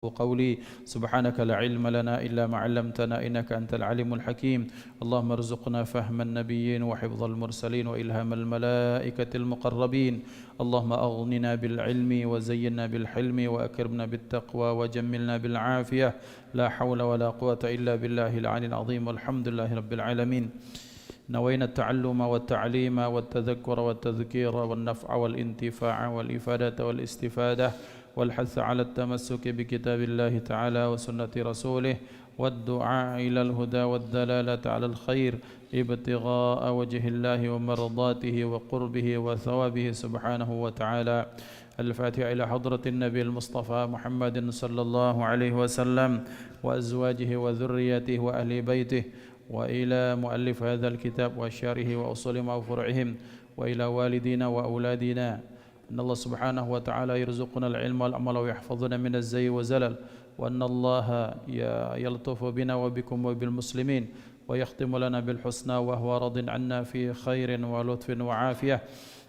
وقولي سبحانك لا علم لنا إلا ما علمتنا إنك أنت العليم الحكيم اللهم ارزقنا فهم النبيين وحفظ المرسلين وإلهام الملائكة المقربين اللهم أغننا بالعلم وزينا بالحلم وأكرمنا بالتقوى وجملنا بالعافية لا حول ولا قوة إلا بالله العلي العظيم والحمد لله رب العالمين نوينا التعلم والتعليم والتذكر والتذكير والنفع والانتفاع والإفادة والاستفادة والحث على التمسك بكتاب الله تعالى وسنة رسوله والدعاء إلى الهدى والدلالة على الخير ابتغاء وجه الله ومرضاته وقربه وثوابه سبحانه وتعالى. الفاتحة إلى حضرة النبي المصطفى محمد صلى الله عليه وسلم وأزواجه وذريته وأهل بيته وإلى مؤلف هذا الكتاب وشاره وأصولهم وفرعهم وإلى والدينا وأولادنا أن الله سبحانه وتعالى يرزقنا العلم والعمل ويحفظنا من الزي وزلل وأن الله يلطف بنا وبكم وبالمسلمين ويختم لنا بالحسنى وهو راض عنا في خير ولطف وعافية.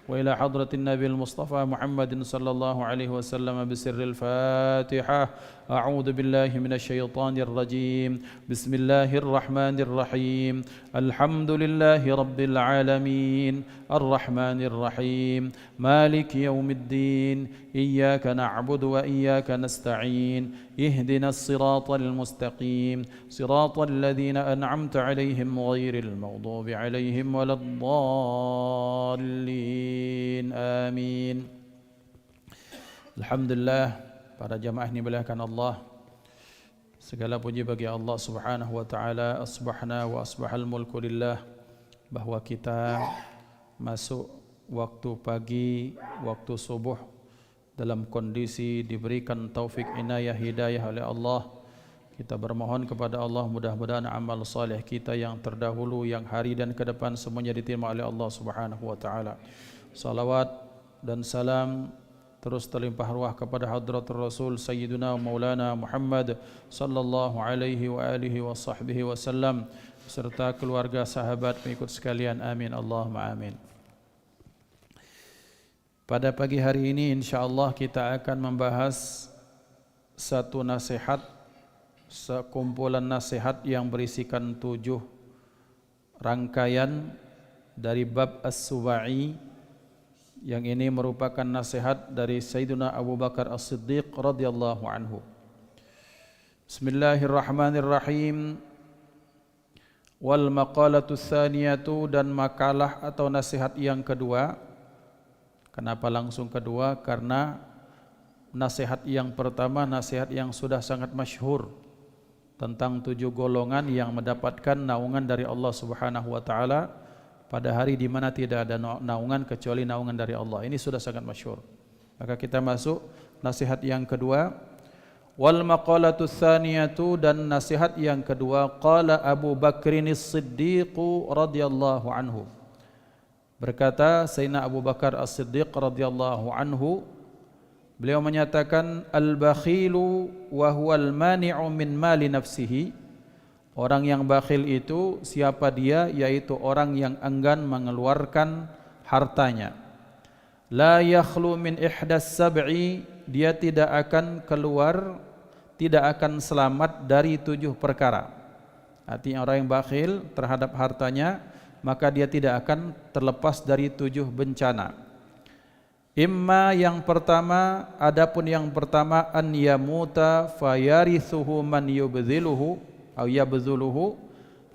وإلى حضرة النبي المصطفى محمد صلى الله عليه وسلم بسر الفاتحة. أعوذ بالله من الشيطان الرجيم. بسم الله الرحمن الرحيم. الحمد لله رب العالمين الرحمن الرحيم مالك يوم الدين إياك نعبد وإياك نستعين اهدنا الصراط المستقيم صراط الذين أنعمت عليهم غير المغضوب عليهم ولا الضالين آمين. Alhamdulillah, para jamaah ini dimuliakan Allah. Segala puji bagi Allah Subhanahu wa taala. Asbahna wa asbahal mulku lillah, bahwa kita masuk waktu pagi, waktu subuh dalam kondisi diberikan taufik inayah hidayah oleh Allah. Kita bermohon kepada Allah mudah-mudahan amal saleh kita yang terdahulu, yang hari dan ke depan semuanya diterima oleh Allah Subhanahu wa taala. Salawat dan salam terus terlimpah ruah kepada hadratul Rasul Sayyiduna Maulana Muhammad sallallahu alaihi wa alihi wa sahbihi wasallam serta keluarga sahabat pengikut sekalian. Amin Allahumma amin. Pada pagi hari ini insyaallah kita akan membahas satu nasihat, sekumpulan nasihat yang berisikan 7 rangkaian dari bab As-Subai. Yang ini merupakan nasihat dari Sayyidina Abu Bakar As-Siddiq radhiyallahu anhu. Bismillahirrahmanirrahim. Wal maqalatu tsaniyatu, dan makalah atau nasihat yang kedua. Kenapa langsung kedua? Karena nasihat yang pertama nasihat yang sudah sangat masyhur tentang 7 golongan yang mendapatkan naungan dari Allah Subhanahu wa taala pada hari di mana tidak ada naungan kecuali naungan dari Allah. Ini sudah sangat masyhur. Maka kita masuk nasihat yang kedua. Wal maqalatu tsaniyatu, dan nasihat yang kedua, qala Abu Bakrin As-Siddiq radhiyallahu anhu. Berkata Sayyidina Abu Bakar As-Siddiq radhiyallahu anhu, beliau menyatakan al-bakhilu wa huwal mani'u min mali nafsihi. Orang yang bakhil itu siapa dia? Yaitu orang yang enggan mengeluarkan hartanya. La yakhlu min ihdas sab'i, dia tidak akan keluar, tidak akan selamat dari 7 perkara. Artinya orang yang bakhil terhadap hartanya, maka dia tidak akan terlepas dari 7 bencana. Imma, yang pertama, adapun yang pertama, an yamuta fayarithuhu man yubdhiluhu atau yabdhuluhu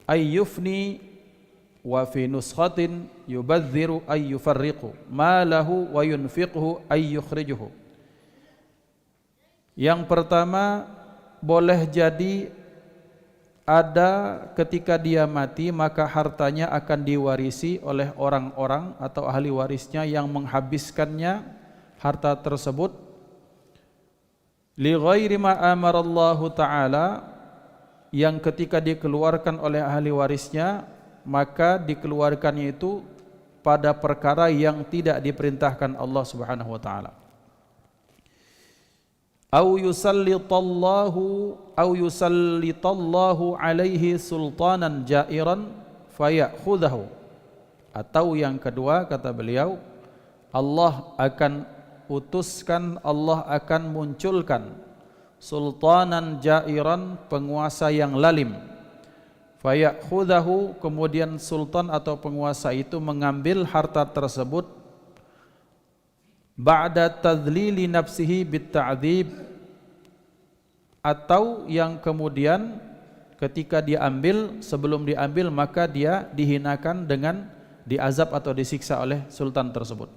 ay yufni, wa fi nuskhatin yubadhiru ay yufarriqu ma lahu wa yunfiqhu ay yukhrijuhu. Yang pertama, boleh jadi ada ketika dia mati maka hartanya akan diwarisi oleh orang-orang atau ahli warisnya yang menghabiskannya harta tersebut li ghairi ma amarallahu ta'ala, yang ketika dikeluarkan oleh ahli warisnya maka dikeluarkannya itu pada perkara yang tidak diperintahkan Allah Subhanahu wa taala. Au yusallitallahu alaihi sultanan jairan fayakhudhahu, atau yang kedua kata beliau, Allah akan utuskan, Allah akan munculkan sultanan jairan, penguasa yang lalim. Fayakhudhahu, kemudian sultan atau penguasa itu mengambil harta tersebut ba'da tadlili nafsihi bitta'dzib, atau yang kemudian ketika dia ambil, sebelum diambil maka dia dihinakan dengan diazab atau disiksa oleh sultan tersebut.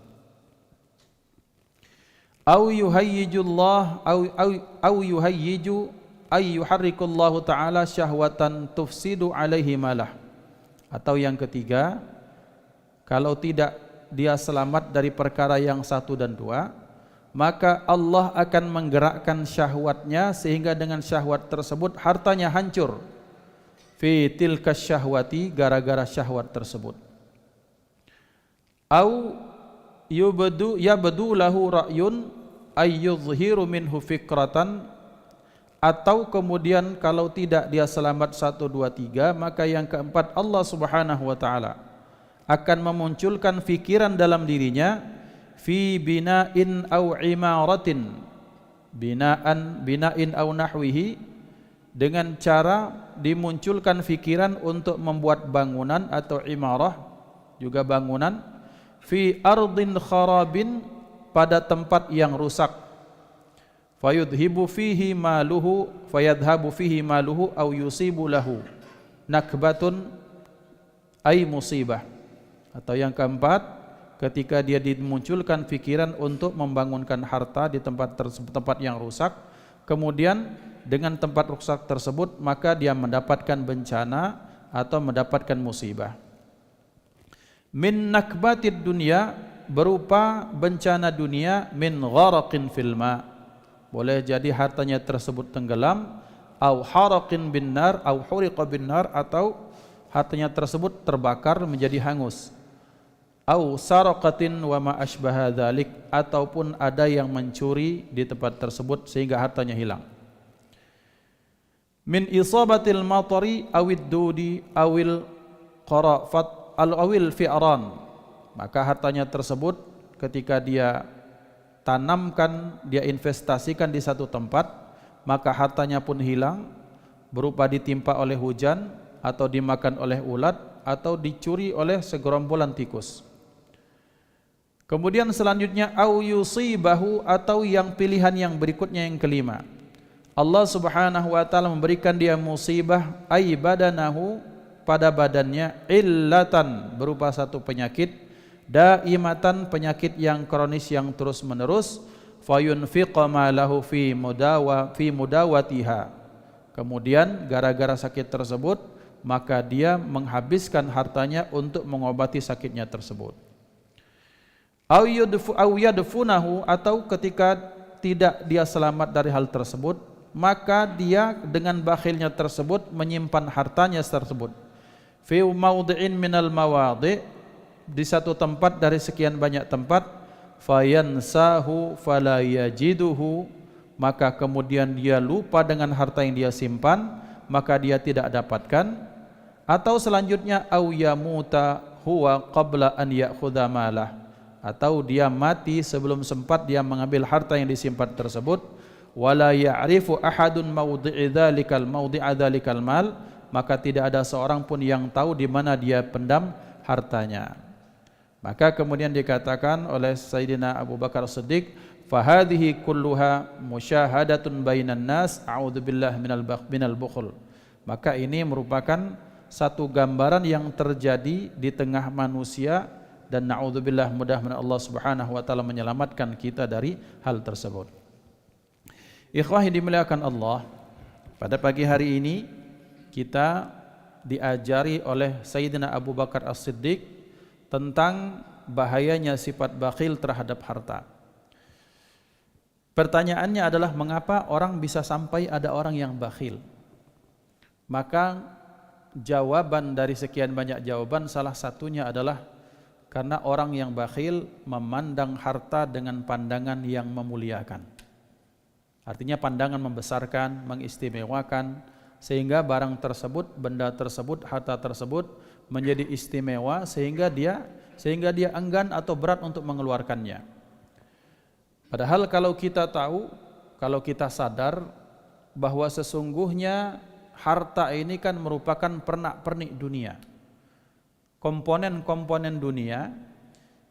Au yuhayyijullah au yuhayyiju ay yuharrikullahu ta'ala syahwatan tufsidu alaihi malah. Atau yang ketiga, kalau tidak dia selamat dari perkara yang 1 dan 2, maka Allah akan menggerakkan syahwatnya sehingga dengan syahwat tersebut hartanya hancur. Fi tilka syahwati, gara-gara syahwat tersebut. Au yabdu lahu ra'yun ay yuzhiru minhu fikratan, atau kemudian kalau tidak dia selamat 1, 2, 3, maka yang keempat Allah Subhanahu wa taala akan memunculkan fikiran dalam dirinya fi bina'in au imaratin, bina'in au nahwihi, dengan cara dimunculkan fikiran untuk membuat bangunan atau imarah, juga bangunan, fi ardin kharabin, pada tempat yang rusak, fayadhhabu fihi maluhu au yusibu lahu nakbatun ay musibah. Atau yang keempat, ketika dia dimunculkan fikiran untuk membangunkan harta di tempat yang rusak, kemudian dengan tempat rusak tersebut maka dia mendapatkan bencana atau mendapatkan musibah. Min nakbatid dunya, berupa bencana dunia, min gharaqin fil ma, boleh jadi hartanya tersebut tenggelam, au haraqin bin nar, au huriqa bin nar, atau hartanya tersebut terbakar menjadi hangus, au saraqatin wa ma asbaha dzalik, ataupun ada yang mencuri di tempat tersebut sehingga hartanya hilang. Min isabatil matari awid dudi awil qarafat awil fi'ran, maka hartanya tersebut ketika dia tanamkan, dia investasikan di satu tempat, maka hartanya pun hilang, berupa ditimpa oleh hujan, atau dimakan oleh ulat, atau dicuri oleh segerombolan tikus. Kemudian selanjutnya au yusibahu, atau yang pilihan yang berikutnya yang kelima, Allah Subhanahu wa taala memberikan dia musibah ay badanahu, pada badannya, illatan, berupa satu penyakit, daimatan, penyakit yang kronis yang terus menerus, fayunfiqa ma lahu fi mudawatiha, kemudian gara-gara sakit tersebut maka dia menghabiskan hartanya untuk mengobati sakitnya tersebut. Au yadfunahu, atau ketika tidak dia selamat dari hal tersebut, maka dia dengan bakhilnya tersebut menyimpan hartanya tersebut fi mawdi'in minal mawadi', di satu tempat dari sekian banyak tempat, fayansahu fala yajiduhu, maka kemudian dia lupa dengan harta yang dia simpan, maka dia tidak dapatkan. Atau selanjutnya au yamuta huwa qabla an ya'khudha malah, atau dia mati sebelum sempat dia mengambil harta yang disimpan tersebut. Wala ya'rifu ahadun mawdi'a dzalikal mal, maka tidak ada seorang pun yang tahu di mana dia pendam hartanya. Maka kemudian dikatakan oleh Sayyidina Abu Bakar Siddiq, fahadhihi kulluha musyahadatun bainan nas, a'udzubillah minal bukhul. Maka ini merupakan satu gambaran yang terjadi di tengah manusia, dan na'udzubillah, mudah-mudahan Allah Subhanahu wa taala menyelamatkan kita dari hal tersebut. Ikhwah yang dimuliakan Allah, pada pagi hari ini kita diajari oleh Sayyidina Abu Bakar As-Siddiq tentang bahayanya sifat bakhil terhadap harta. Pertanyaannya adalah, mengapa orang bisa sampai ada orang yang bakhil? Maka jawaban dari sekian banyak jawaban, salah satunya adalah karena orang yang bakhil memandang harta dengan pandangan yang memuliakan. Artinya pandangan membesarkan, mengistimewakan, sehingga barang tersebut, benda tersebut, harta tersebut menjadi istimewa, sehingga dia enggan atau berat untuk mengeluarkannya. Padahal kalau kita tahu, kalau kita sadar bahwa sesungguhnya harta ini kan merupakan pernak-pernik dunia, komponen-komponen dunia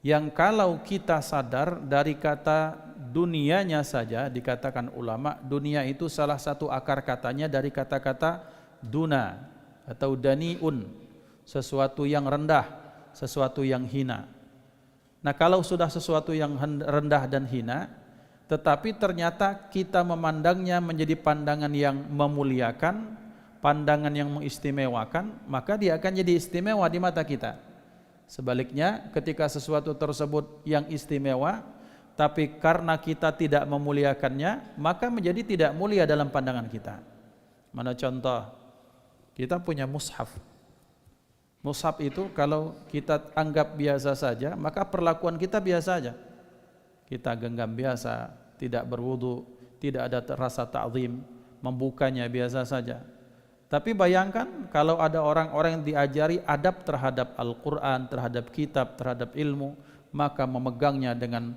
yang kalau kita sadar dari kata dunianya saja, dikatakan ulama, dunia itu salah satu akar katanya dari kata-kata duna atau daniun, sesuatu yang rendah, sesuatu yang hina. Nah, kalau sudah sesuatu yang rendah dan hina, tetapi ternyata kita memandangnya menjadi pandangan yang memuliakan, pandangan yang mengistimewakan, maka dia akan jadi istimewa di mata kita. Sebaliknya, ketika sesuatu tersebut yang istimewa, tapi karena kita tidak memuliakannya, maka menjadi tidak mulia dalam pandangan kita. Mana contoh? Kita punya mushaf. Mushaf itu kalau kita anggap biasa saja, maka perlakuan kita biasa saja. Kita genggam biasa, tidak berwudu, tidak ada rasa ta'zim, membukanya biasa saja. Tapi bayangkan kalau ada orang-orang yang diajari adab terhadap Al-Quran, terhadap kitab, terhadap ilmu, maka memegangnya dengan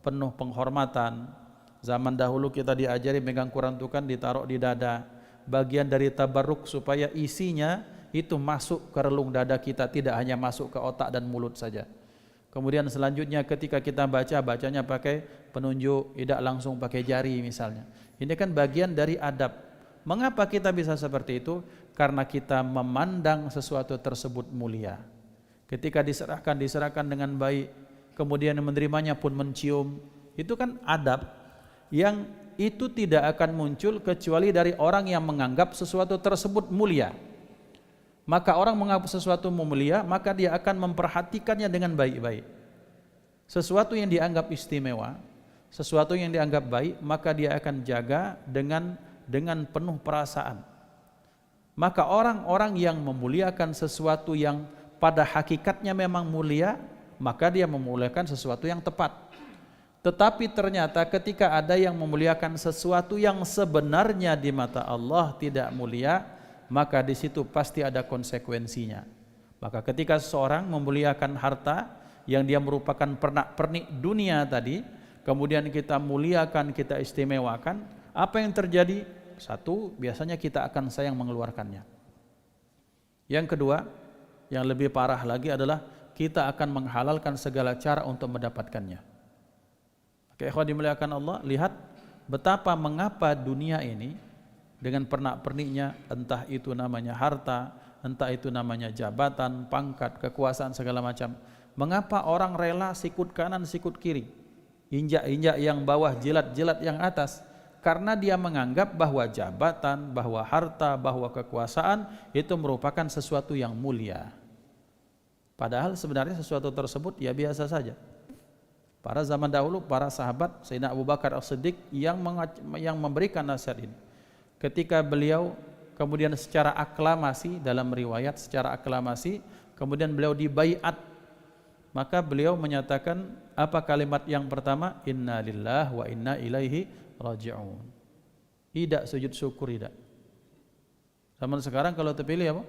penuh penghormatan. Zaman dahulu kita diajari megang Quran itu kan ditaruh di dada, bagian dari tabarruk supaya isinya itu masuk ke relung dada kita, tidak hanya masuk ke otak dan mulut saja. Kemudian selanjutnya ketika kita bacanya pakai penunjuk, tidak langsung pakai jari misalnya. Ini kan bagian dari adab. Mengapa kita bisa seperti itu? Karena kita memandang sesuatu tersebut mulia. Ketika diserahkan dengan baik, kemudian menerimanya pun mencium, itu kan adab yang itu tidak akan muncul kecuali dari orang yang menganggap sesuatu tersebut mulia. Maka orang menganggap sesuatu mulia, maka dia akan memperhatikannya dengan baik-baik. Sesuatu yang dianggap istimewa, sesuatu yang dianggap baik, maka dia akan jaga dengan penuh perasaan. Maka orang-orang yang memuliakan sesuatu yang pada hakikatnya memang mulia, maka dia memuliakan sesuatu yang tepat. Tetapi ternyata ketika ada yang memuliakan sesuatu yang sebenarnya di mata Allah tidak mulia, maka di situ pasti ada konsekuensinya. Maka ketika seseorang memuliakan harta yang dia merupakan pernak-pernik dunia tadi, kemudian kita muliakan, kita istimewakan, apa yang terjadi? Satu, biasanya kita akan sayang mengeluarkannya. Yang kedua, yang lebih parah lagi adalah kita akan menghalalkan segala cara untuk mendapatkannya. Oke, ikhwan dimuliakan Allah, lihat betapa mengapa dunia ini dengan pernak-perniknya, entah itu namanya harta, entah itu namanya jabatan, pangkat, kekuasaan segala macam. Mengapa orang rela sikut kanan, sikut kiri, injak-injak yang bawah, jilat-jilat yang atas? Karena dia menganggap bahwa jabatan, bahwa harta, bahwa kekuasaan itu merupakan sesuatu yang mulia. Padahal sebenarnya sesuatu tersebut ya biasa saja. Para zaman dahulu, para sahabat Sayyidina Abu Bakar As-Siddiq yang memberikan nasihat ini. Ketika beliau kemudian secara aklamasi, dalam riwayat secara aklamasi, kemudian beliau dibaiat, maka beliau menyatakan apa kalimat yang pertama? Inna lillahi wa inna ilaihi raji'un. Tidak sujud syukur, tidak. Zaman sekarang kalau terpilih apa?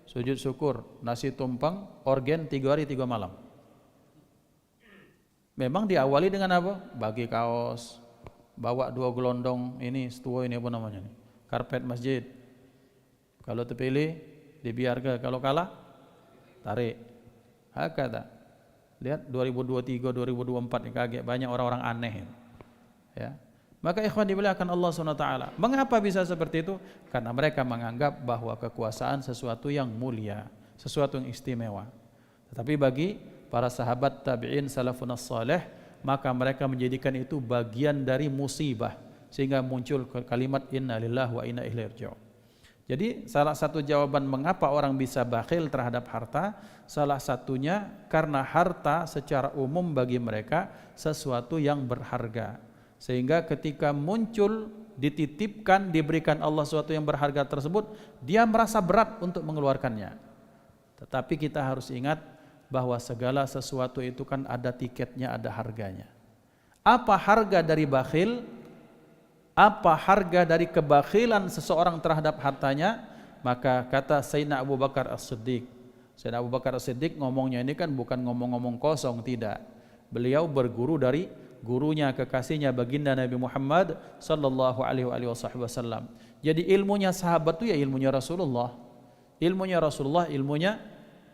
Sujud syukur, nasi tumpeng, organ 3 hari 3 malam. Memang diawali dengan apa? Bagi kaos, bawa 2 gelondong ini, setua ini apa namanya nih? Karpet masjid. Kalau terpilih dibiarkan, kalau kalah tarik. Hakata. Lihat 2023, 2024 ini kaget banyak orang-orang aneh. Ya. Maka ikhwan dimuliakan Allah SWT. Mengapa bisa seperti itu? Karena mereka menganggap bahwa kekuasaan sesuatu yang mulia, sesuatu yang istimewa. Tetapi bagi para sahabat tabi'in salafun as-salih, maka mereka menjadikan itu bagian dari musibah, sehingga muncul kalimat inna lillahi wa inna ilaihi raji'un. Jadi salah satu jawaban mengapa orang bisa bakhil terhadap harta, salah satunya karena harta secara umum bagi mereka sesuatu yang berharga. Sehingga ketika muncul, dititipkan, diberikan Allah sesuatu yang berharga tersebut, dia merasa berat untuk mengeluarkannya. Tetapi kita harus ingat bahwa segala sesuatu itu kan ada tiketnya, ada harganya. Apa harga dari bakhil? Apa harga dari kebakhilan seseorang terhadap hartanya? Maka kata Sayyidina Abu Bakar As-Siddiq, Sayyidina Abu Bakar As-Siddiq ngomongnya ini kan bukan ngomong-ngomong kosong, tidak. Beliau berguru dari gurunya, kekasihnya baginda Nabi Muhammad sallallahu alaihi wasallam. Jadi ilmunya sahabat itu ya ilmunya Rasulullah. Ilmunya Rasulullah, ilmunya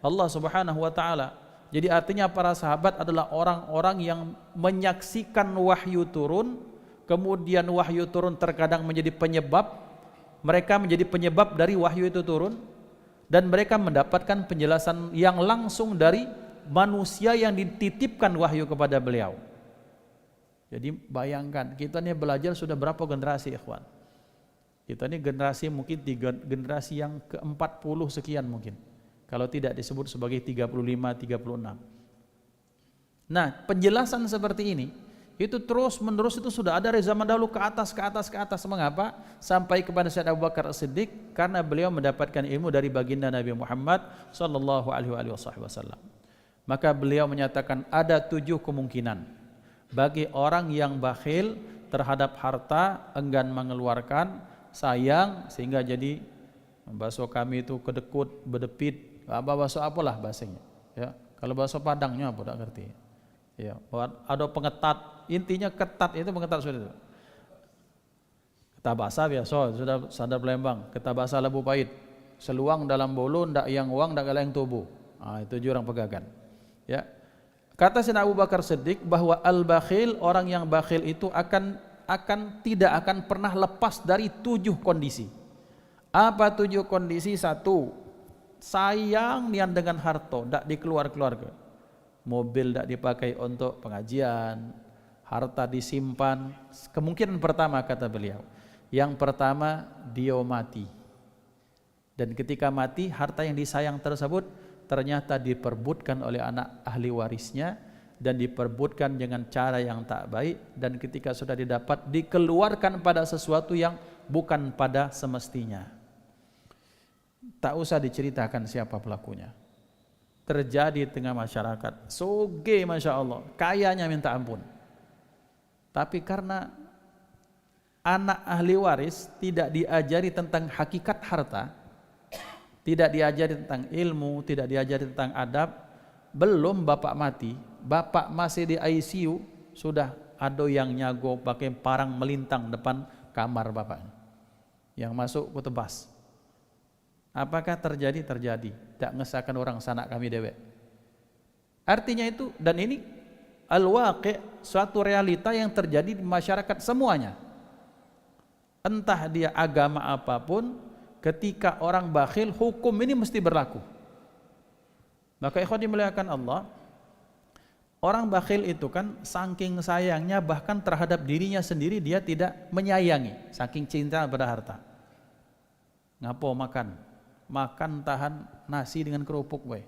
Allah Subhanahu wa taala. Jadi artinya para sahabat adalah orang-orang yang menyaksikan wahyu turun, kemudian wahyu turun terkadang menjadi penyebab, mereka menjadi penyebab dari wahyu itu turun, dan mereka mendapatkan penjelasan yang langsung dari manusia yang dititipkan wahyu kepada beliau. Jadi bayangkan, kita ini belajar sudah berapa generasi ikhwan? Kita ini generasi mungkin generasi yang ke-40 sekian mungkin, kalau tidak disebut sebagai 35-36. Nah, penjelasan seperti ini itu terus menerus itu sudah ada dari zaman dahulu ke atas. Mengapa? Sampai kepada Sayyidina Abu Bakar As-Siddiq, karena beliau mendapatkan ilmu dari baginda Nabi Muhammad sallallahu alaihi wasallam. Maka beliau menyatakan ada 7 kemungkinan bagi orang yang bakhil terhadap harta, enggan mengeluarkan, sayang sehingga jadi bahasa kami itu kedekut, bedepit, bahasa apalah bahasanya. Ya, kalau bahasa Padangnya apa tak ngerti. Ya, ada pengetat, intinya ketat itu pengetat sudah. Ketabasa biasa sudah sadar Palembang, ketabasa Labu Pahit. Seluang dalam bolu ndak yang uang ndak galeng tubuh. Itu jurang pegagan. Ya. Kata Sayyidina Abu Bakar Siddiq bahwa al-bakhil, orang yang bakhil itu tidak akan pernah lepas dari 7 kondisi. Apa 7 kondisi? 1, sayang nian dengan harta, ndak dikeluar-keluarga. Mobil tidak dipakai untuk pengajian, harta disimpan. Kemungkinan pertama kata beliau, yang pertama dia mati, dan ketika mati harta yang disayang tersebut ternyata diperbutkan oleh anak ahli warisnya dan diperbutkan dengan cara yang tak baik, dan ketika sudah didapat dikeluarkan pada sesuatu yang bukan pada semestinya. Tak usah diceritakan siapa pelakunya. Terjadi di tengah masyarakat, soge masya Allah, kayanya minta ampun. Tapi karena anak ahli waris tidak diajari tentang hakikat harta, tidak diajari tentang ilmu, tidak diajari tentang adab, belum bapak mati, bapak masih di ICU, sudah ada yang nyago pakai parang melintang depan kamar bapaknya, yang masuk ke tebas. Apakah terjadi? Terjadi. Tak ngesahkan orang sanak kami dewek. Artinya itu, dan ini al-waqi', suatu realita yang terjadi di masyarakat semuanya. Entah dia agama apapun, ketika orang bakhil, hukum ini mesti berlaku. Maka ikhwan dimuliakan Allah, orang bakhil itu kan saking sayangnya bahkan terhadap dirinya sendiri dia tidak menyayangi, saking cinta pada harta. Ngapo makan tahan nasi dengan kerupuk we,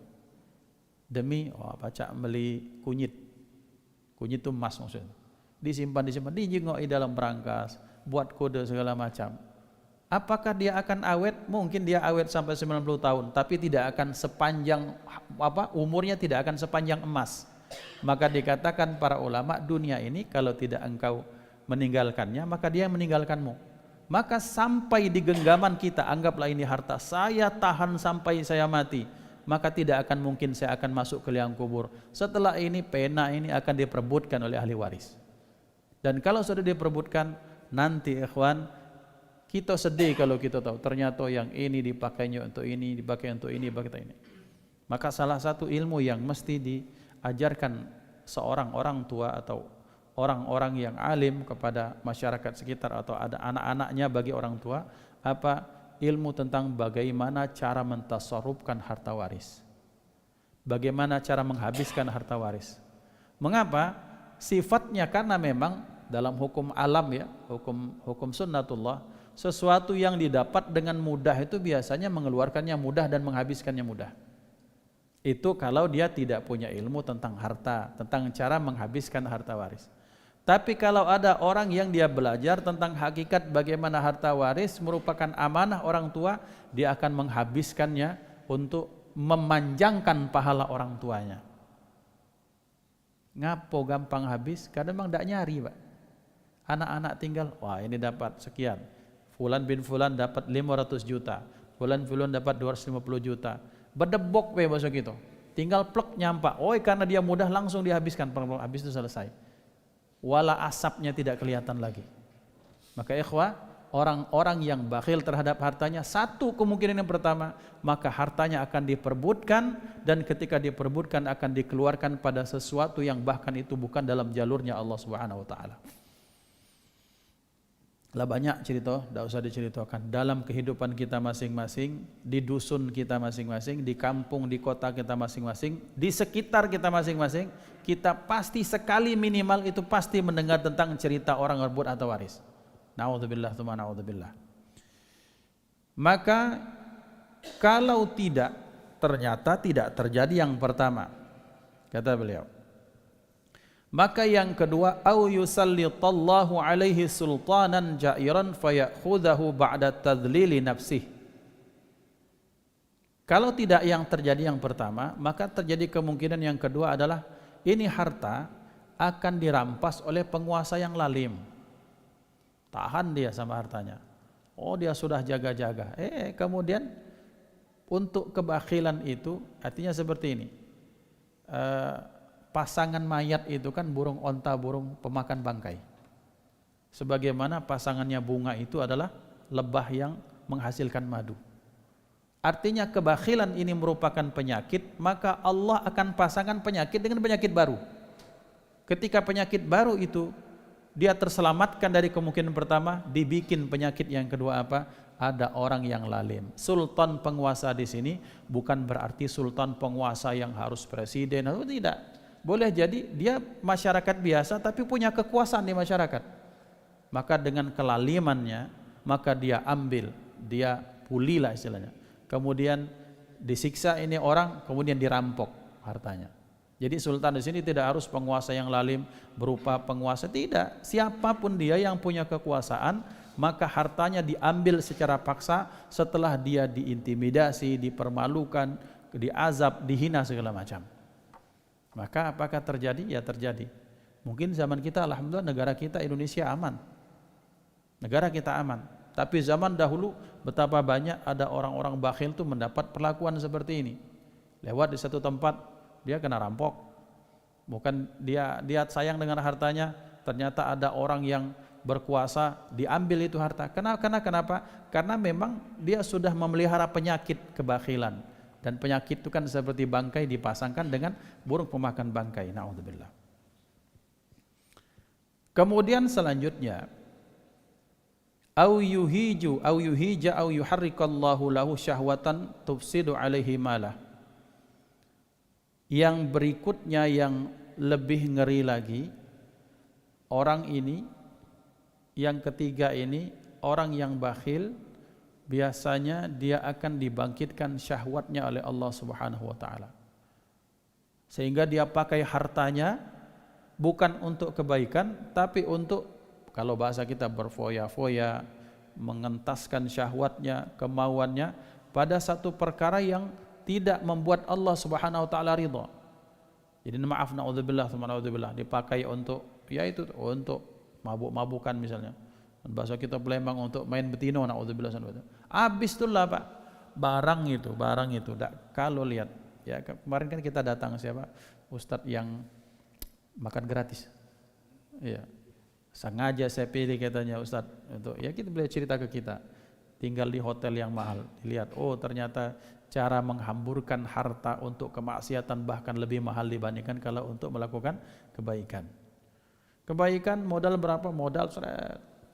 demi baca beli kunyit itu emas maksudnya, disimpan dijengoi dalam berangkas, buat kode segala macam. Apakah dia akan awet? Mungkin dia awet sampai 90 tahun, tapi tidak akan sepanjang umurnya tidak akan sepanjang emas. Maka dikatakan para ulama, dunia ini kalau tidak engkau meninggalkannya, maka dia meninggalkanmu. Maka sampai di genggaman kita, anggaplah ini harta, saya tahan sampai saya mati, maka tidak akan mungkin saya akan masuk ke liang kubur. Setelah ini pena ini akan diperebutkan oleh ahli waris. Dan kalau sudah diperebutkan, nanti ikhwan, kita sedih kalau kita tahu ternyata yang ini dipakainya untuk ini, dipakai untuk ini, dipakai ini. Maka salah satu ilmu yang mesti diajarkan seorang orang tua atau orang-orang yang alim kepada masyarakat sekitar atau ada anak-anaknya bagi orang tua, apa ilmu tentang bagaimana cara mentasarrufkan harta waris, bagaimana cara menghabiskan harta waris. Mengapa? Sifatnya karena memang dalam hukum alam ya, hukum sunnatullah, sesuatu yang didapat dengan mudah itu biasanya mengeluarkannya mudah dan menghabiskannya mudah. Itu kalau dia tidak punya ilmu tentang harta, tentang cara menghabiskan harta waris. Tapi kalau ada orang yang dia belajar tentang hakikat bagaimana harta waris merupakan amanah orang tua, dia akan menghabiskannya untuk memanjangkan pahala orang tuanya. Ngapo gampang habis? Kadang memang tidak nyari, Pak. Anak-anak tinggal, wah ini dapat sekian. Fulan bin Fulan dapat 500 juta. Fulan dapat 250 juta. Berdebok bahasa gitu. Tinggal plek nyampak. Oh, karena dia mudah langsung dihabiskan, habis itu selesai. wala asapnya tidak kelihatan lagi. Maka ikhwah, orang-orang yang bakhil terhadap hartanya, satu kemungkinan yang pertama, maka hartanya akan diperbutkan, dan ketika diperbutkan akan dikeluarkan pada sesuatu yang bahkan itu bukan dalam jalurnya Allah Subhanahu wa taala. Lah banyak cerita, tidak usah diceritakan. Dalam kehidupan kita masing-masing, di dusun kita masing-masing, di kampung, di kota kita masing-masing, di sekitar kita masing-masing, kita pasti sekali minimal itu pasti mendengar tentang cerita orang rebut atau waris. Na'udzubillah, tsumma na'udzubillah. Maka kalau tidak, ternyata tidak terjadi yang pertama, kata beliau, maka yang kedua, au yusallitallahu alaihi sultanan ja'iran fayakhudhahu ba'da tadlili nafsih. Kalau tidak yang terjadi yang pertama, maka terjadi kemungkinan yang kedua adalah ini harta akan dirampas oleh penguasa yang lalim. Tahan dia sama hartanya. Oh, dia sudah jaga-jaga. Kemudian untuk kebakhilan itu artinya seperti ini. Pasangan mayat itu kan burung onta, burung pemakan bangkai. Sebagaimana pasangannya bunga itu adalah lebah yang menghasilkan madu. Artinya kebakhilan ini merupakan penyakit, maka Allah akan pasangkan penyakit dengan penyakit baru. Ketika penyakit baru itu dia terselamatkan dari kemungkinan pertama, dibikin penyakit yang kedua apa? Ada orang yang lalim. Sultan penguasa di sini bukan berarti sultan penguasa yang harus presiden atau tidak. Boleh jadi dia masyarakat biasa tapi punya kekuasaan di masyarakat. Maka dengan kelalimannya, maka dia ambil, dia pulilah istilahnya. Kemudian disiksa ini orang, kemudian dirampok hartanya. Jadi sultan di sini tidak harus penguasa yang lalim berupa penguasa, tidak. Siapapun dia yang punya kekuasaan, maka hartanya diambil secara paksa setelah dia diintimidasi, dipermalukan, diazab, dihina segala macam. Maka apakah terjadi? Ya terjadi. Mungkin zaman kita, alhamdulillah negara kita Indonesia aman. Negara kita aman. Tapi zaman dahulu betapa banyak ada orang-orang bakhil itu mendapat perlakuan seperti ini. Lewat di satu tempat, dia kena rampok. Bukan dia sayang dengan hartanya, ternyata ada orang yang berkuasa diambil itu harta. Kenapa? Karena memang dia sudah memelihara penyakit kebakhilan, dan penyakit itu kan seperti bangkai dipasangkan dengan burung pemakan bangkai. Na'udzubillah. Kemudian selanjutnya, au yuhija au yuharrikallahu lahu syahwatan tufsidu alaihi malah. Yang berikutnya yang lebih ngeri lagi, orang ini, yang ketiga ini, orang yang bakhil, biasanya dia akan dibangkitkan syahwatnya oleh Allah Subhanahu wa taala. Sehingga dia pakai hartanya bukan untuk kebaikan, tapi untuk, kalau bahasa kita, berfoya-foya, mengentaskan syahwatnya, kemauannya pada satu perkara yang tidak membuat Allah Subhanahu wa taala ridha. Jadi maaf, naudzubillah, dipakai untuk, yaitu untuk mabuk-mabukan misalnya. Bahasa kita Palembang untuk main betino, naudzubillah. Habis itulah Pak, barang itu. Kalau lihat, ya kemarin kan kita datang siapa? Ustadz yang makan gratis. Iya. Sengaja saya pilih katanya Ustadz untuk, ya kita boleh cerita ke kita. Tinggal di hotel yang mahal, dilihat, oh ternyata cara menghamburkan harta untuk kemaksiatan bahkan lebih mahal dibandingkan kalau untuk melakukan kebaikan. Kebaikan modal berapa? Modal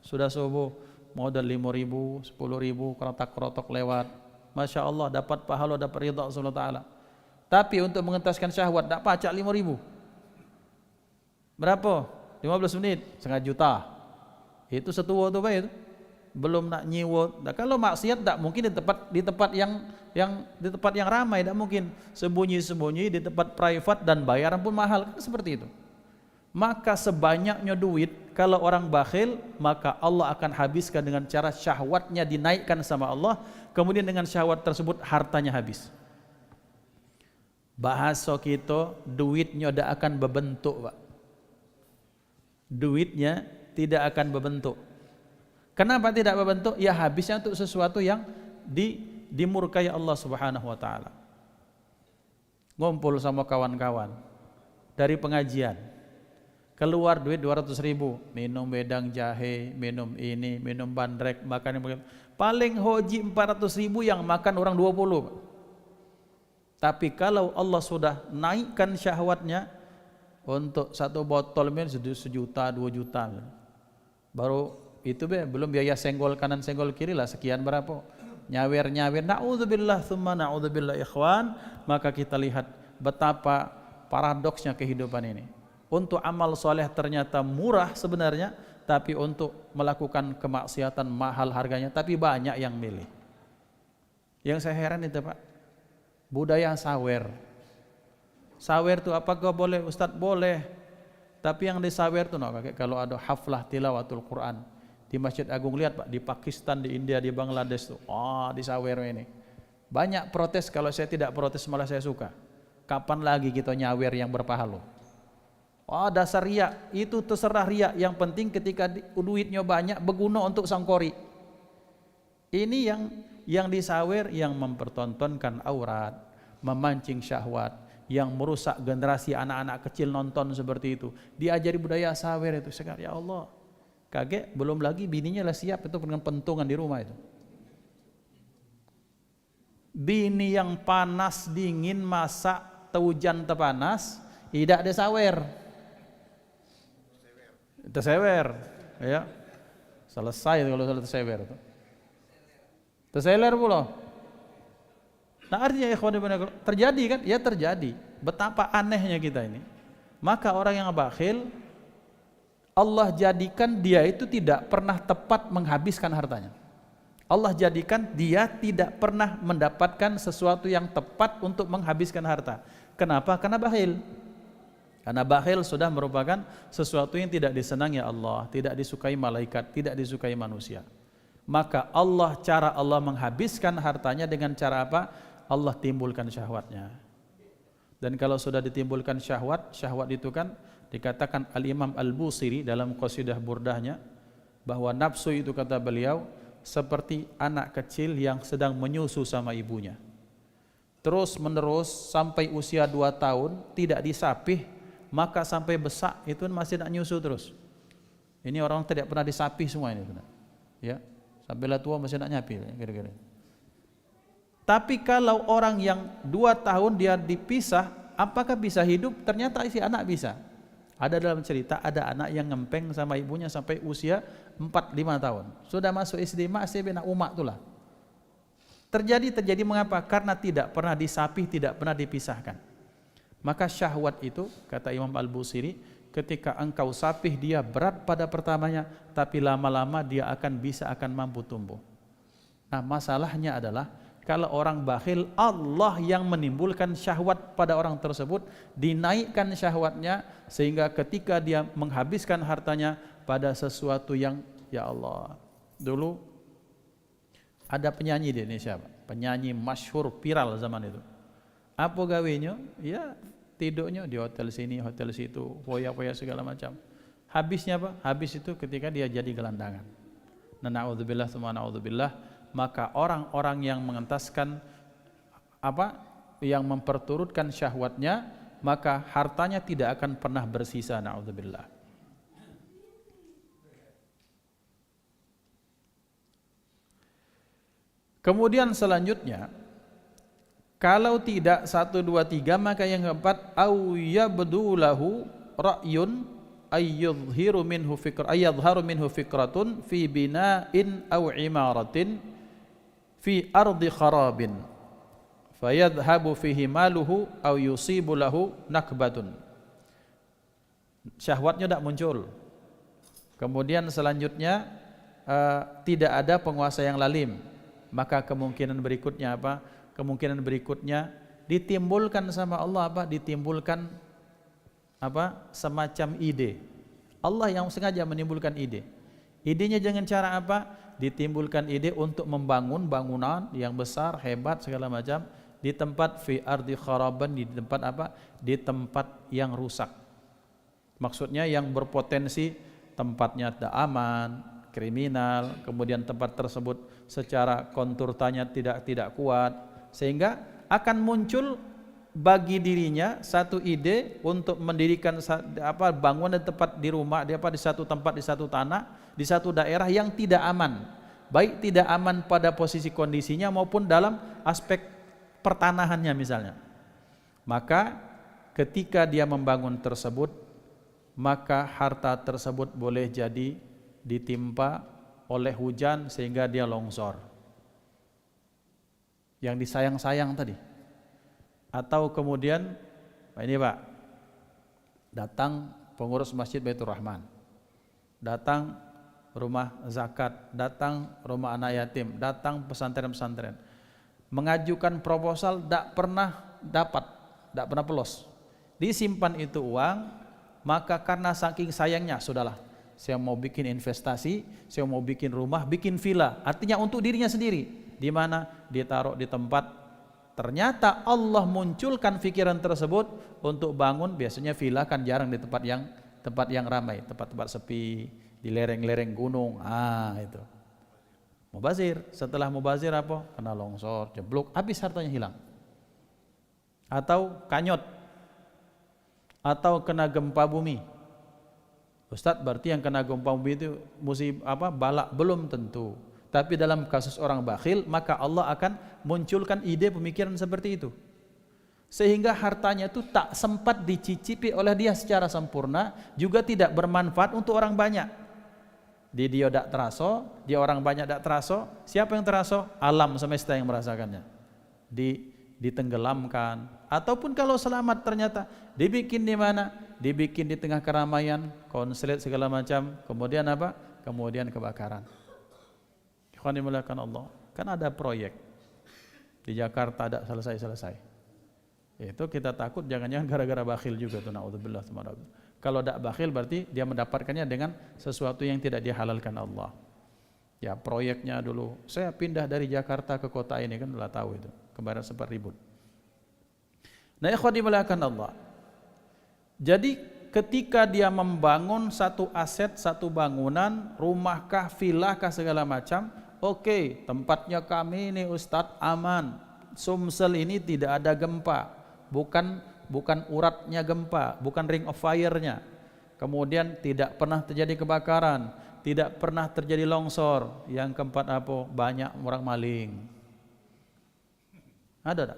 sudah subuh, modal 5.000, 10.000, kerotak-kerotok lewat. Masya Allah, dapat pahala, dapat ridha Allah Ta'ala. Tapi untuk mengentaskan syahwat, tak pacak 5.000. Berapa? 15 menit, setengah juta. Itu setua tuh Pak itu. Belum nak nyiwot. Nah, kalau maksiat tak mungkin di tempat yang ramai, tak mungkin. Sembunyi-sembunyi di tempat private dan bayaran pun mahal, kan seperti itu. Maka sebanyaknya duit, kalau orang bakhil, maka Allah akan habiskan dengan cara syahwatnya dinaikkan sama Allah, kemudian dengan syahwat tersebut hartanya habis. Bahasa kita, duitnya tidak akan berbentuk Pak. Duitnya tidak akan berbentuk. Kenapa tidak berbentuk? Ya habisnya untuk sesuatu yang dimurkai Allah Subhanahu wa taala. Ngumpul sama kawan-kawan dari pengajian. keluar duit 200.000, minum wedang jahe, minum ini, minum bandrek, makan yang begitu. Paling hoji 400.000 yang makan orang 20. Tapi kalau Allah sudah naikkan syahwatnya untuk satu botol minum 1 juta, 2 juta, baru itu belum biaya senggol kanan senggol kiri lah sekian berapa, nyawer, naudzubillah tsumma naudzubillah ikhwan. Maka kita lihat betapa paradoksnya kehidupan ini. Untuk amal soleh ternyata murah sebenarnya, tapi untuk melakukan kemaksiatan mahal harganya, tapi banyak yang milih. Yang saya heran itu Pak, budaya sawer. Sawer itu apakah boleh Ustadz? Boleh. Tapi yang disawer itu kalau ada haflah tilawatul Quran di Masjid Agung, lihat Pak, di Pakistan, di India, di Bangladesh tuh, disawer ini. Banyak protes, kalau saya tidak protes malah saya suka. Kapan lagi kita nyawer yang berpahala? Dasar riak, itu terserah riak. Yang penting ketika duitnya banyak berguna untuk sangkori. Ini yang disawer, yang mempertontonkan aurat, memancing syahwat, yang merusak generasi anak-anak kecil nonton seperti itu. Diajari budaya sawer itu. Sekarang ya Allah, kaget, belum lagi bininya lah siap itu dengan pentungan di rumah itu. Bini yang panas dingin masak hujan terpanas, tidak ada sawer. Tersewer, ya, selesai kalau sudah tersewer itu. Terseler pula. Nah artinya ikhwan terjadi kan? Ya terjadi. Betapa anehnya kita ini. Maka orang yang bakhil, Allah jadikan dia itu tidak pernah tepat menghabiskan hartanya. Allah jadikan dia tidak pernah mendapatkan sesuatu yang tepat untuk menghabiskan harta. Kenapa? Karena bakhil. Karena bakhil sudah merupakan sesuatu yang tidak disenangi Allah, tidak disukai malaikat, tidak disukai manusia. Maka cara Allah menghabiskan hartanya dengan cara apa? Allah timbulkan syahwatnya. Dan kalau sudah ditimbulkan syahwat itu kan dikatakan Al-Imam Al-Busiri dalam qasidah burdahnya, bahwa nafsu itu kata beliau seperti anak kecil yang sedang menyusu sama ibunya. Terus menerus sampai usia 2 tahun tidak disapih, maka sampai besar itu masih nak nyusu terus. Ini orang tidak pernah disapih semua ini, ya, sampailah tua masih nak nyapi, kira-kira. Tapi kalau orang yang 2 tahun dia dipisah, apakah bisa hidup? Ternyata si anak bisa. Ada dalam cerita, ada anak yang ngempeng sama ibunya sampai usia 4-5 tahun. Sudah masuk SD masih bina umak itulah. Terjadi mengapa? Karena tidak pernah disapih, tidak pernah dipisahkan. Maka syahwat itu, kata Imam Al-Busiri, ketika engkau sapih dia berat pada pertamanya, tapi lama-lama dia akan mampu tumbuh. Nah masalahnya adalah kalau orang bakhil, Allah yang menimbulkan syahwat pada orang tersebut, dinaikkan syahwatnya sehingga ketika dia menghabiskan hartanya pada sesuatu yang, ya Allah, dulu ada penyanyi di Indonesia, penyanyi masyhur viral zaman itu. Apa gawenya? Ya tidurnya di hotel sini, hotel situ, foya-foya segala macam. Habisnya apa? Habis itu ketika dia jadi gelandangan. Nah, naudzubillah tsumma naudzubillah, maka orang-orang yang mengentaskan yang memperturutkan syahwatnya, maka hartanya tidak akan pernah bersisa, naudzubillah. Kemudian selanjutnya, kalau tidak 1, 2, 3, maka yang keempat, au yabdulahu ra'yun ayyadhharu minhu fikratun fi bina'in aw imaratin fi ardi kharabin fayadhhabu fihi maluhu aw yusibu lahu nakbatun. Syahwatnya tidak muncul. Kemudian selanjutnya tidak ada penguasa yang lalim, maka kemungkinan berikutnya apa? Kemungkinan berikutnya ditimbulkan sama Allah ditimbulkan semacam ide. Allah yang sengaja menimbulkan ide. Idenya dengan cara apa? Ditimbulkan ide untuk membangun bangunan yang besar, hebat segala macam di tempat fi ardi kharaban, di tempat apa? Di tempat yang rusak. Maksudnya yang berpotensi tempatnya tidak aman, kriminal, kemudian tempat tersebut secara kontur tanah tidak kuat, sehingga akan muncul bagi dirinya satu ide untuk mendirikan bangunan tempat di rumah, di satu tempat, di satu tanah, di satu daerah yang tidak aman. Baik tidak aman pada posisi kondisinya maupun dalam aspek pertanahannya misalnya. Maka ketika dia membangun tersebut, maka harta tersebut boleh jadi ditimpa oleh hujan sehingga dia longsor. Yang disayang-sayang tadi. Atau kemudian ini Pak, datang pengurus Masjid Baitur Rahman, datang rumah zakat, datang rumah anak yatim, datang pesantren-pesantren, mengajukan proposal, tidak pernah dapat, tidak pernah pelos, disimpan itu uang. Maka karena saking sayangnya, sudahlah, saya mau bikin investasi, saya mau bikin rumah, bikin villa, artinya untuk dirinya sendiri. Di mana? Ditaruh di tempat. Ternyata Allah munculkan pikiran tersebut untuk bangun. Biasanya villa kan jarang di tempat yang ramai, tempat-tempat sepi, di lereng-lereng gunung. Itu mubazir. Setelah mubazir apa? Kena longsor, jeblok, habis hartanya hilang. Atau kanyot, atau kena gempa bumi. Ustadz, berarti yang kena gempa bumi itu balak? Belum tentu. Tapi dalam kasus orang bakhil, maka Allah akan munculkan ide pemikiran seperti itu. Sehingga hartanya itu tak sempat dicicipi oleh dia secara sempurna, juga tidak bermanfaat untuk orang banyak. Dia tidak teraso, dia orang banyak tidak teraso. Siapa yang teraso? Alam semesta yang merasakannya. Ditenggelamkan. Ataupun kalau selamat ternyata dibikin di mana? Dibikin di tengah keramaian, konslet segala macam. Kemudian apa? Kemudian kebakaran. Ikhwan dimuliakan Allah, kan ada proyek di Jakarta ada selesai. Itu kita takut jangan-jangan gara-gara bakhil juga tuh, naudzubillah. Kalau tidak bakhil berarti dia mendapatkannya dengan sesuatu yang tidak dihalalkan Allah. Ya proyeknya dulu, saya pindah dari Jakarta ke kota ini, kan udah tahu itu, kemarin sempat ribut. Nah ikhwan dimuliakan Allah, jadi ketika dia membangun satu aset, satu bangunan, rumahkah, vilakah segala macam, oke, tempatnya kami ini Ustadz aman, Sumsel ini tidak ada gempa, bukan uratnya gempa, bukan ring of fire-nya, kemudian tidak pernah terjadi kebakaran, tidak pernah terjadi longsor. Yang keempat apa? Banyak orang maling. Ada.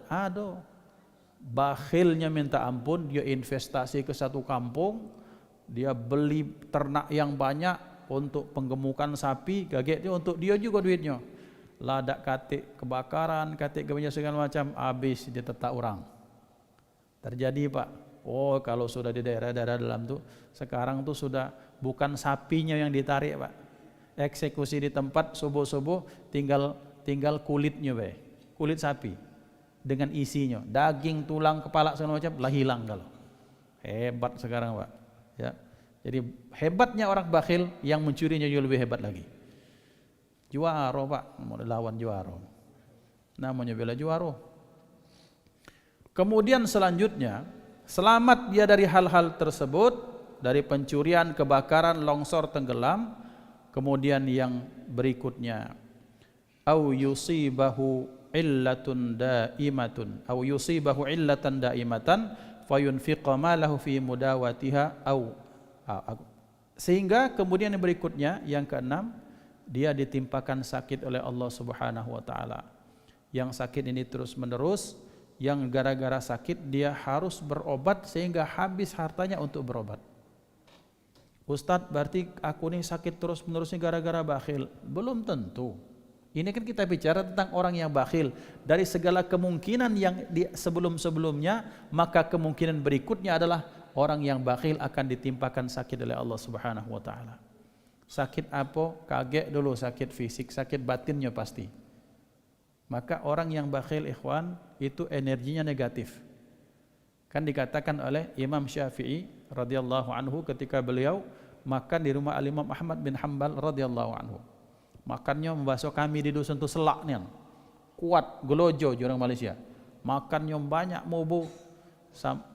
Bakhilnya minta ampun, dia investasi ke satu kampung, dia beli ternak yang banyak untuk penggemukan sapi, kaget dia, untuk dia juga duitnya. Ladak katik kebakaran, katik kebanyakan segala macam, habis dia tetap orang. Terjadi Pak. Oh kalau sudah di daerah-daerah dalam tuh, sekarang tuh sudah bukan sapinya yang ditarik Pak. Eksekusi di tempat, subuh-subuh tinggal kulitnya Pak. Kulit sapi. Dengan isinya, daging, tulang, kepala segala macam lah hilang kalau. Hebat sekarang Pak. Ya. Jadi hebatnya orang bakhil, yang mencurinya juga lebih hebat lagi. Juaro Pak, mau lawan juaro. Namanya bela juaro. Kemudian selanjutnya, selamat dia dari hal-hal tersebut, dari pencurian, kebakaran, longsor, tenggelam. Kemudian yang berikutnya, au yusibahu illatun daimatun au yusibahu illatan daimatan fayunfiqa malahu fi mudawatiha sehingga kemudian yang berikutnya, yang keenam, dia ditimpakan sakit oleh Allah Subhanahu wa taala. Yang sakit ini terus menerus, yang gara-gara sakit dia harus berobat sehingga habis hartanya untuk berobat. Ustadz, berarti aku ini sakit terus menerus gara-gara bakhil? Belum tentu. Ini kan kita bicara tentang orang yang bakhil. Dari segala kemungkinan yang sebelum-sebelumnya, maka kemungkinan berikutnya adalah orang yang bakhil akan ditimpakan sakit oleh Allah Subhanahu wa taala. Sakit apa? Kaget dulu, sakit fisik, sakit batinnya pasti. Maka orang yang bakhil ikhwan, itu energinya negatif. Kan dikatakan oleh Imam Syafi'i radhiyallahu anhu ketika beliau makan di rumah Al-Imam Ahmad bin Hanbal radhiyallahu anhu. Makannya membasuh kami di dusun itu selaknya kuat, gelojo orang Malaysia. Makannya banyak mobo,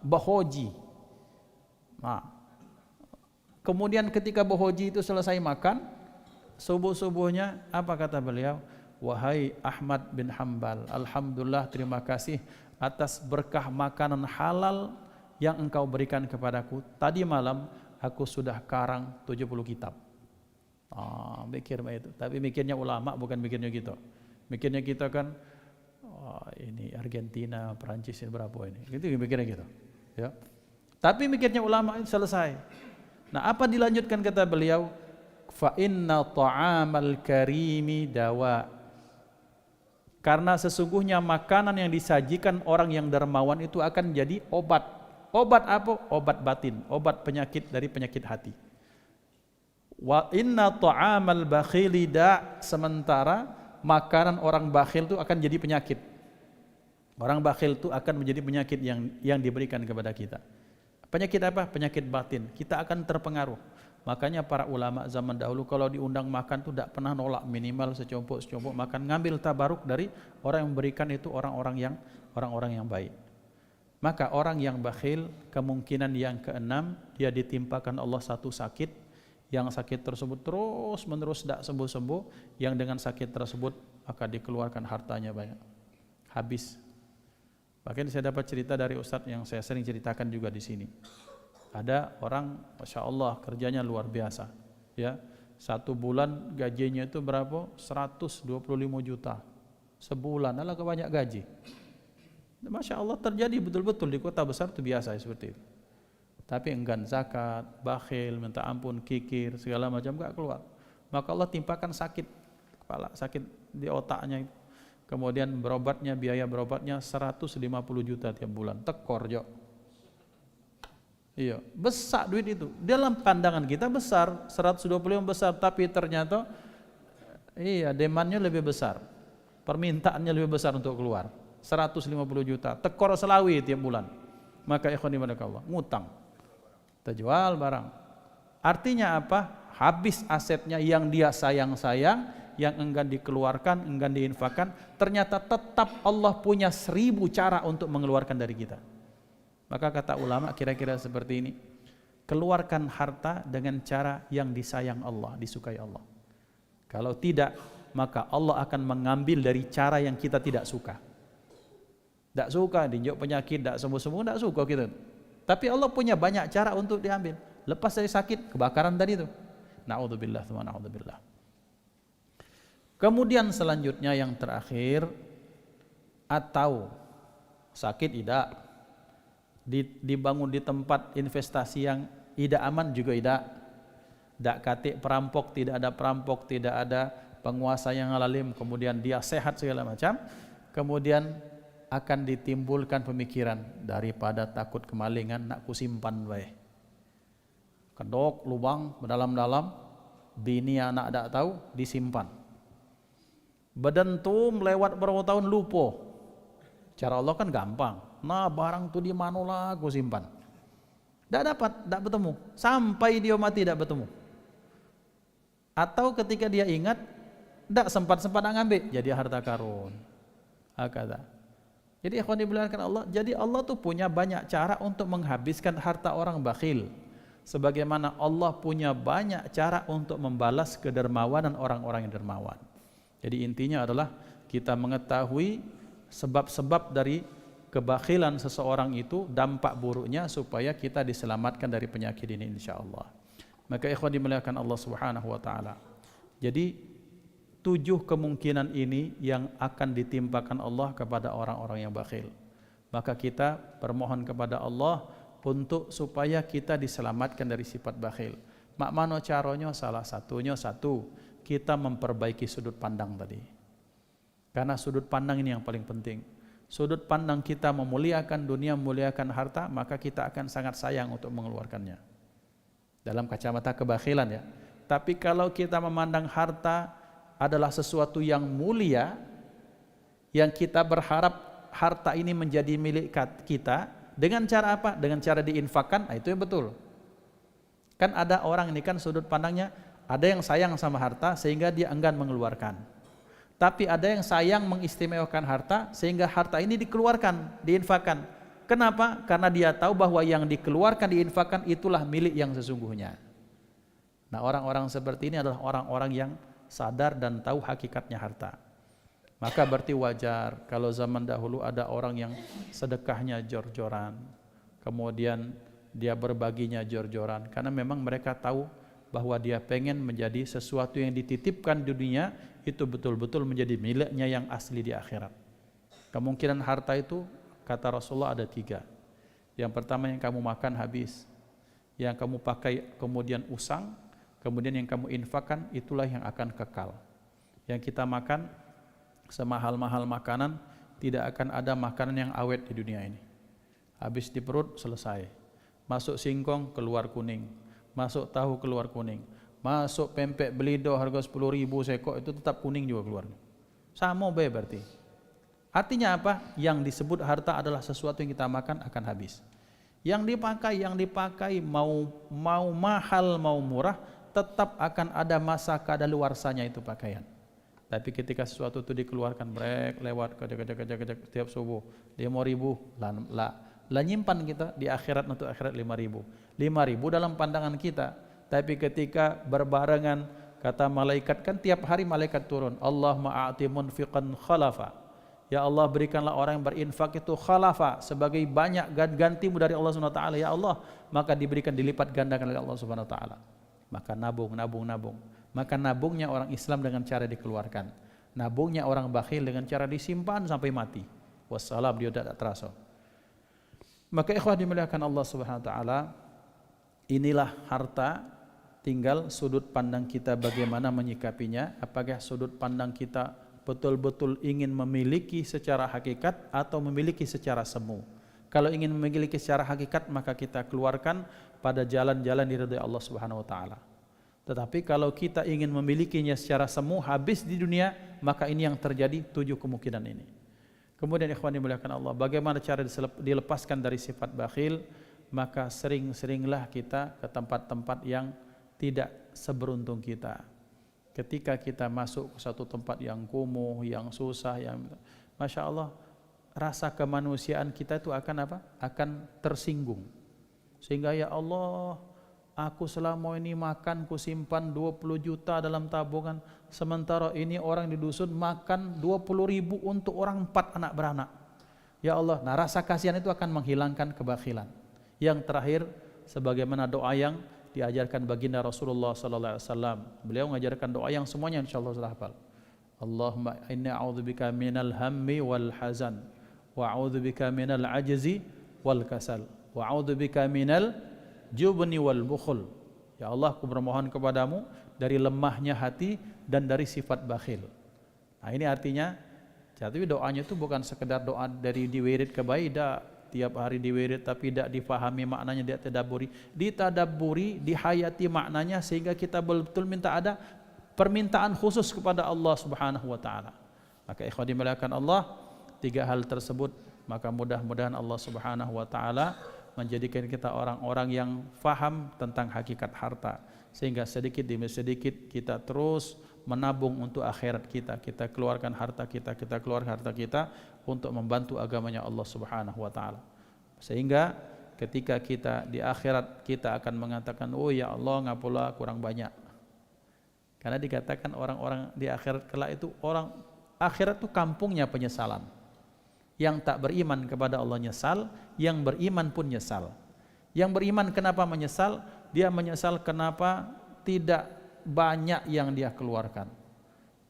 bahoji. Nah, kemudian ketika bahoji itu selesai makan, subuh-subuhnya apa kata beliau? wahai Ahmad bin Hambal, alhamdulillah, terima kasih atas berkah makanan halal yang engkau berikan kepadaku. Tadi malam aku sudah karang 70 kitab. Mikir itu. Tapi mikirnya ulama, bukan mikirnya kita. Mikirnya kita kan, ini Argentina, Perancis ini berapa ini? Gitu mikirnya kita. Ya. Tapi mikirnya ulama selesai. Nah, apa dilanjutkan kata beliau? Fa inna ta'amal karimi dawa. Karena sesungguhnya makanan yang disajikan orang yang dermawan itu akan jadi obat. Obat apa? Obat batin, obat penyakit dari penyakit hati. Wa inna ta'amal bakhili da, sementara makanan orang bakhil itu akan jadi penyakit. Orang bakhil itu akan menjadi penyakit yang diberikan kepada kita. Penyakit apa? Penyakit batin. Kita akan terpengaruh. Makanya para ulama zaman dahulu kalau diundang makan tuh tidak pernah nolak, minimal secumpuk makan, ngambil tabaruk dari orang yang memberikan itu orang-orang yang baik. Maka orang yang bakhil, kemungkinan yang keenam, dia ditimpakan Allah satu sakit, yang sakit tersebut terus menerus tidak sembuh-sembuh, yang dengan sakit tersebut akan dikeluarkan hartanya banyak, habis. Bahkan saya dapat cerita dari Ustadz yang saya sering ceritakan juga di sini. Ada orang, masya Allah, kerjanya luar biasa, ya. 1 bulan gajinya itu berapa? 125 juta sebulan. Alah, banyak gaji. Masya Allah, terjadi betul-betul di kota besar itu biasa seperti itu. Tapi enggan zakat, bakhil, minta ampun, kikir, segala macam gak keluar. Maka Allah timpakan sakit kepala, sakit di otaknya itu. Kemudian berobatnya, biaya berobatnya 150 juta tiap bulan. Tekor jo. Iya, besar duit itu. Dalam pandangan kita besar, 120 yang besar, tapi ternyata iya, demandnya lebih besar. Permintaannya lebih besar untuk keluar. 150 juta. Tekor Selawi tiap bulan. Maka ikhwan ibadakallah, ngutang. Terjual barang. Artinya apa? Habis asetnya yang dia sayang-sayang, yang enggan dikeluarkan, enggan diinfakkan, ternyata tetap Allah punya 1000 cara untuk mengeluarkan dari kita. Maka kata ulama kira-kira seperti ini, keluarkan harta dengan cara yang disayang Allah, disukai Allah. Kalau tidak, maka Allah akan mengambil dari cara yang kita tidak suka. Tidak suka, dinjok penyakit, tidak sembuh-sembuh, tidak suka kita. Tapi Allah punya banyak cara untuk diambil. Lepas dari sakit, kebakaran tadi itu. Na'udzubillah, na'udzubillah. Kemudian selanjutnya yang terakhir, atau sakit tidak, dibangun di tempat investasi yang tidak aman juga tidak katik perampok, tidak ada perampok, tidak ada penguasa yang alim, kemudian dia sehat segala macam, kemudian akan ditimbulkan pemikiran, daripada takut kemalingan nak kusimpan baik, kedok lubang dalam-dalam, bini anak tak tahu, disimpan. Bedentum lewat berapa tahun lupa. Cara Allah kan gampang. Nah, barang tu di mana lah aku simpan. Tak dapat, tak bertemu. Sampai dia mati tak bertemu. Atau ketika dia ingat, tak sempat-sempat ngambil, jadi harta karun. Hakata. Jadi ikhwan dimuliakan Allah, jadi Allah tu punya banyak cara untuk menghabiskan harta orang bakhil. Sebagaimana Allah punya banyak cara untuk membalas kedermawanan orang-orang yang dermawan. Jadi intinya adalah kita mengetahui sebab-sebab dari kebakhilan seseorang itu, dampak buruknya, supaya kita diselamatkan dari penyakit ini insyaallah. Maka ikhwan dimuliakan Allah Subhanahu wa taala. Jadi 7 kemungkinan ini yang akan ditimpakan Allah kepada orang-orang yang bakhil. Maka kita bermohon kepada Allah untuk supaya kita diselamatkan dari sifat bakhil. Mak mano caranya? Salah satunya kita memperbaiki sudut pandang tadi. Karena sudut pandang ini yang paling penting. Sudut pandang kita memuliakan dunia, memuliakan harta, maka kita akan sangat sayang untuk mengeluarkannya. Dalam kacamata kebakhilan ya. Tapi kalau kita memandang harta adalah sesuatu yang mulia, yang kita berharap harta ini menjadi milik kita, dengan cara apa? Dengan cara diinfakkan, itu yang betul. Kan ada orang ini kan sudut pandangnya, ada yang sayang sama harta sehingga dia enggan mengeluarkan. Tapi ada yang sayang mengistimewakan harta sehingga harta ini dikeluarkan, diinfakkan. Kenapa? Karena dia tahu bahwa yang dikeluarkan, diinfakkan itulah milik yang sesungguhnya. Nah, orang-orang seperti ini adalah orang-orang yang sadar dan tahu hakikatnya harta. Maka berarti wajar kalau zaman dahulu ada orang yang sedekahnya jor-joran, kemudian dia berbaginya jor-joran, karena memang mereka tahu bahwa dia pengen menjadi sesuatu yang dititipkan di dunia itu betul-betul menjadi miliknya yang asli di akhirat. Kemungkinan harta itu kata Rasulullah ada 3. Yang pertama yang kamu makan habis, yang kamu pakai kemudian usang, kemudian yang kamu infakkan itulah yang akan kekal. Yang kita makan semahal-mahal makanan, tidak akan ada makanan yang awet di dunia ini. Habis di perut selesai. Masuk singkong keluar kuning, masuk tahu keluar kuning, masuk pempek belido harga 10.000 sekok itu tetap kuning juga keluar. Sama be berarti. Artinya apa? Yang disebut harta adalah sesuatu yang kita makan akan habis. Yang dipakai mau mahal mau murah tetap akan ada masa kadaluarsanya itu pakaian. Tapi ketika sesuatu itu dikeluarkan lewat kejap setiap subuh 5.000 lah nyimpan kita di akhirat untuk akhirat 5.000 dalam pandangan kita. Tapi ketika berbarengan kata malaikat, kan tiap hari malaikat turun, Allahumma a'ti munfiqan khalafa, ya Allah berikanlah orang yang berinfak itu khalafa, sebagai banyak gantimu dari Allah Subhanahu wa taala, ya Allah, maka diberikan dilipat gandakan oleh Allah Subhanahu wa taala. Maka nabung. Maka nabungnya orang Islam dengan cara dikeluarkan, nabungnya orang bakhil dengan cara disimpan sampai mati. Wassalam, dia tidak terasa. Maka ikhwah dimuliakan Allah Subhanahu wa taala, inilah harta, tinggal sudut pandang kita bagaimana menyikapinya. Apakah sudut pandang kita betul-betul ingin memiliki secara hakikat atau memiliki secara semu? Kalau ingin memiliki secara hakikat, maka kita keluarkan pada jalan-jalan diridhai Allah Subhanahu wa taala. Tetapi kalau kita ingin memilikinya secara semu, habis di dunia, maka ini yang terjadi 7 kemungkinan ini. Kemudian ikhwan dimuliakan Allah, bagaimana cara dilepaskan dari sifat bakhil? Maka sering-seringlah kita ke tempat-tempat yang tidak seberuntung kita. Ketika kita masuk ke satu tempat yang kumuh, yang susah, yang Masya Allah, rasa kemanusiaan kita itu akan apa? Akan tersinggung. Sehingga ya Allah, aku selama ini makan ku simpan 20 juta dalam tabungan, sementara ini orang di dusun makan 20.000 untuk orang 4 anak beranak. Ya Allah, nah rasa kasihan itu akan menghilangkan kebakhilan. Yang terakhir, sebagaimana doa yang diajarkan baginda Rasulullah sallallahu alaihi wasallam. Beliau mengajarkan doa yang semuanya insyaallah sudah hafal. Allahumma inni a'udzubika minal hammi wal hazan wa a'udzubika minal ajzi wal kasal wa a'udzubika minal jubni wal bukhul. Ya Allah, aku bermohon kepadamu dari lemahnya hati dan dari sifat bakhil. Nah ini artinya, jadi doanya itu bukan sekedar doa dari diwirid ke baida, tiap hari diwirid tapi tidak difahami maknanya, tidak ditadabburi, dihayati maknanya, sehingga kita betul-betul minta ada permintaan khusus kepada Allah Subhanahu wa taala. Maka ikhwan dimuliakan Allah, 3 hal tersebut, maka mudah-mudahan Allah Subhanahu wa taala menjadikan kita orang-orang yang faham tentang hakikat harta, sehingga sedikit demi sedikit kita terus menabung untuk akhirat kita. Kita keluarkan harta kita, keluarkan harta kita untuk membantu agamanya Allah Subhanahu wa taala. Sehingga ketika kita di akhirat, kita akan mengatakan, oh ya Allah, ngapula kurang banyak. Karena dikatakan orang-orang di akhirat kelak itu, orang akhirat itu kampungnya penyesalan. Yang tak beriman kepada Allah nyesal, yang beriman pun nyesal. Yang beriman kenapa menyesal? Dia menyesal kenapa tidak banyak yang dia keluarkan.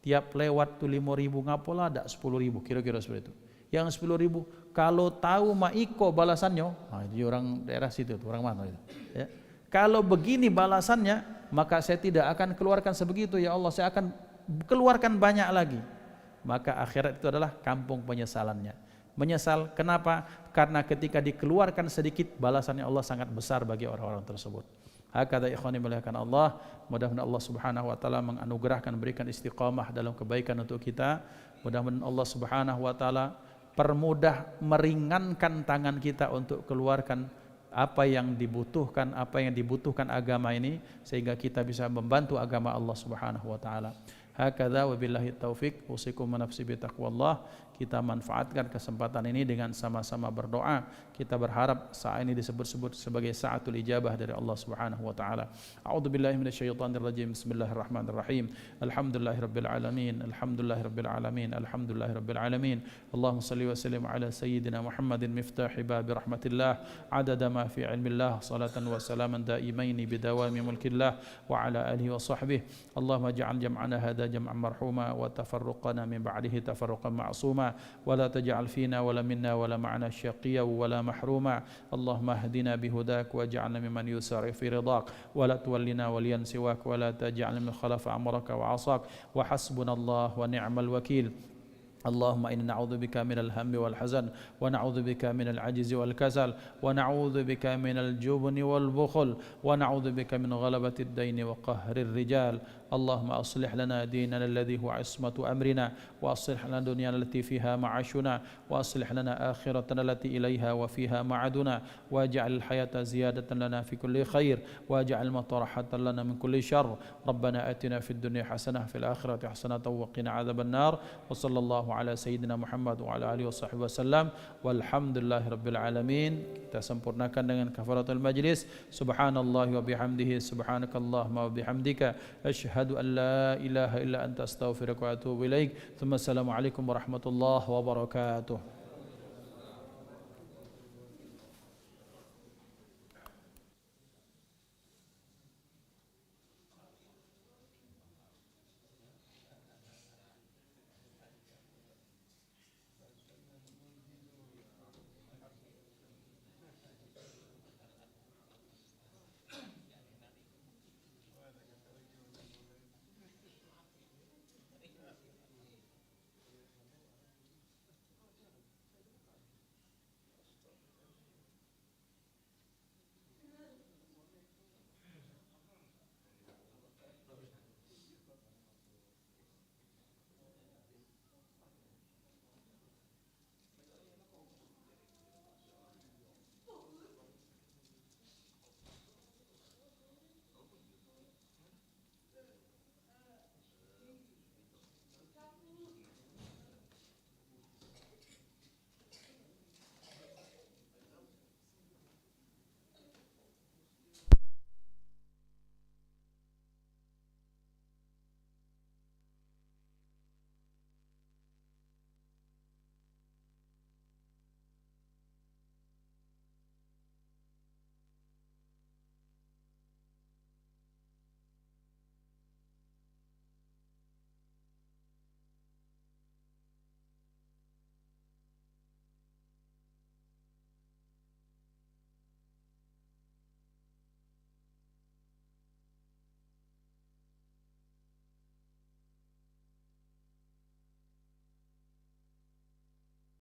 Tiap lewat tuh 5.000 ngapola ada 10.000, kira-kira seperti itu. Yang 10.000 kalau tahu maiko balasannya, nah ini orang daerah situ, orang mana itu? Ya. Kalau begini balasannya, maka saya tidak akan keluarkan sebegitu, ya Allah, saya akan keluarkan banyak lagi. Maka akhirat itu adalah kampung penyesalannya. Menyesal, kenapa? Karena ketika dikeluarkan sedikit, balasannya Allah sangat besar bagi orang-orang tersebut. Hakadha ikhwani muliakan Allah, mudah-mudahan Allah Subhanahu wa taala menganugerahkan, berikan istiqamah dalam kebaikan untuk kita. Mudah-mudahan Allah Subhanahu wa taala permudah, meringankan tangan kita untuk keluarkan apa yang dibutuhkan agama ini, sehingga kita bisa membantu agama Allah Subhanahu wa taala. Hakadza wabillahi taufik usikum wa nafsi bitaqwallah. Kita manfaatkan kesempatan ini dengan sama-sama berdoa. Kita berharap saat ini disebut-sebut sebagai saatul ijabah dari Allah Subhanahu wa taala. A'udzubillahi minasyaitonir rajim. Bismillahirrahmanirrahim. Alhamdulillahirabbil alamin. Alhamdulillahirabbil alamin. Alhamdulillahirabbil alamin. Allahumma shalli wa sallim ala sayyidina Muhammadin miftahi babi rahmatillah adada ma fi ilmillah salatan wa salaman daimaini bidawami mulkillah wa ala alihi wa sahbihi. Allahumma ja'al jam'ana hadha jam'an marhuma wa tafarruqana min ba'dihi tafarruqan ma'suma ولا تجعل فينا ولا منا ولا معنا شقيا ولا محروما اللهم اهدنا بهداك واجعلنا ممن يسارع في رضاك ولا تولنا وليا سواك ولا تجعلنا من خلف أمرك وعصاك وحسبنا الله ونعم الوكيل اللهم إنا نعوذ بك من الهم والحزن ونعوذ بك من العجز والكسل ونعوذ بك من الجبن والبخل ونعوذ بك من غلبة الدين وقهر الرجال اللهم أصلح لنا ديننا الذي هو عصمة أمرنا وأصلح لنا دنيانا التي فيها معاشنا وأصلح لنا آخرتنا التي إليها وفيها معدنا واجعل الحياة زيادة لنا في كل خير واجعل الموت راحة لنا من كل شر ربنا آتنا في الدنيا حسنة في الآخرة حسنة وقنا عذاب النار وصلى الله على سيدنا محمد وعلى آله وصحبه وسلم والحمد لله رب العالمين. Kita sempurnakan dengan kafaratul majlis. Subhanallah wa bihamdihi subhanakallahumma wa bihamdika asyhadu an la ilaha illa anta astaghfiruka wa atubu ilaik. Assalamualaikum warahmatullahi wabarakatuh.